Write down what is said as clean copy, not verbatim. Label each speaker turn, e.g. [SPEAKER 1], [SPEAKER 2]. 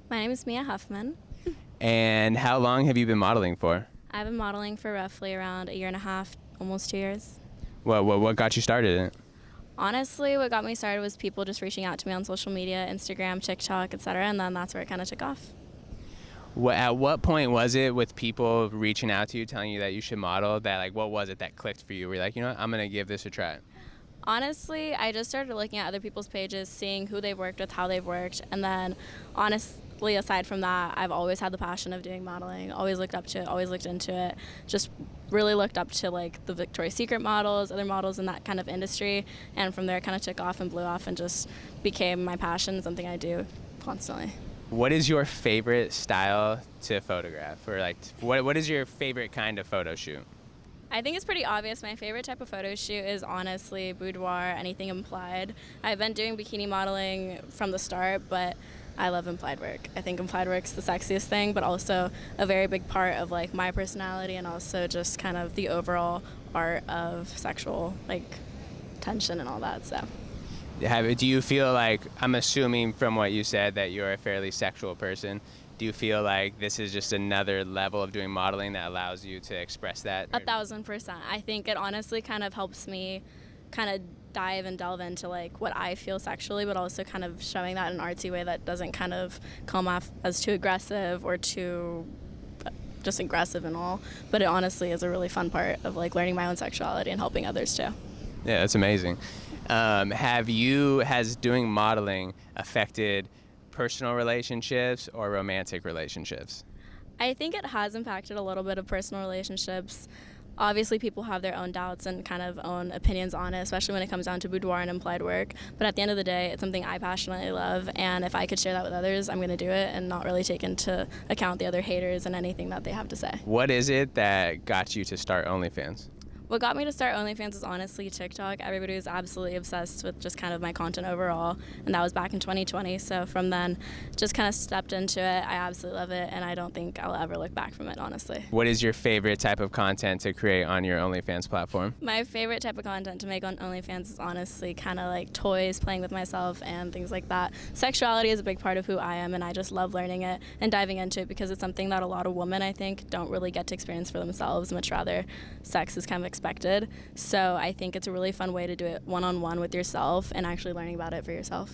[SPEAKER 1] My name is Mia Huffman.
[SPEAKER 2] And how long have you been modeling for?
[SPEAKER 1] I've been modeling for roughly around a year and a half, almost 2 years.
[SPEAKER 2] What got you started in it?
[SPEAKER 1] Honestly, what got me started was people just reaching out to me on social media, Instagram, TikTok, etc., and then that's where it kind of took off.
[SPEAKER 2] At what point was it with people reaching out to you, telling you that you should model, that like what was it that clicked for you? Were you like, you know what, I'm going to give this a try?
[SPEAKER 1] Honestly, I just started looking at other people's pages, seeing who they've worked with, how they've worked, and then honestly, aside from that, I've always had the passion of doing modeling, always looked up to it, always looked into it, just really looked up to like the Victoria's Secret models, other models in that kind of industry, and from there it kind of took off and blew off and just became my passion, something I do constantly.
[SPEAKER 2] What is your favorite style to photograph? Or like, what is your favorite kind of photo shoot?
[SPEAKER 1] I think it's pretty obvious. My favorite type of photo shoot is honestly boudoir, anything implied. I've been doing bikini modeling from the start, but I love implied work. I think implied work's the sexiest thing, but also a very big part of like my personality and also just kind of the overall art of sexual like tension and all that. So.
[SPEAKER 2] Do you feel like, I'm assuming from what you said that you're a fairly sexual person, do you feel like this is just another level of doing modeling that allows you to express that?
[SPEAKER 1] 1,000%. I think it honestly kind of helps me kind of dive and delve into like what I feel sexually, but also kind of showing that in an artsy way that doesn't kind of come off as too aggressive or too just aggressive and all. But it honestly is a really fun part of like learning my own sexuality and helping others too.
[SPEAKER 2] Yeah, that's amazing. Has doing modeling affected personal relationships or romantic relationships?
[SPEAKER 1] I think it has impacted a little bit of personal relationships. Obviously, people have their own doubts and kind of own opinions on it, especially when it comes down to boudoir and implied work. But at the end of the day, it's something I passionately love, and if I could share that with others, I'm going to do it and not really take into account the other haters and anything that they have to say.
[SPEAKER 2] What is it that got you to start OnlyFans?
[SPEAKER 1] What got me to start OnlyFans was honestly TikTok. Everybody was absolutely obsessed with just kind of my content overall, and that was back in 2020. So from then, just kind of stepped into it. I absolutely love it, and I don't think I'll ever look back from it, honestly.
[SPEAKER 2] What is your favorite type of content to create on your OnlyFans platform?
[SPEAKER 1] My favorite type of content to make on OnlyFans is honestly kind of like toys, playing with myself, and things like that. Sexuality is a big part of who I am, and I just love learning it and diving into it because it's something that a lot of women, I think, don't really get to experience for themselves. Much rather, sex is kind of expected. So I think it's a really fun way to do it one-on-one with yourself and actually learning about it for yourself.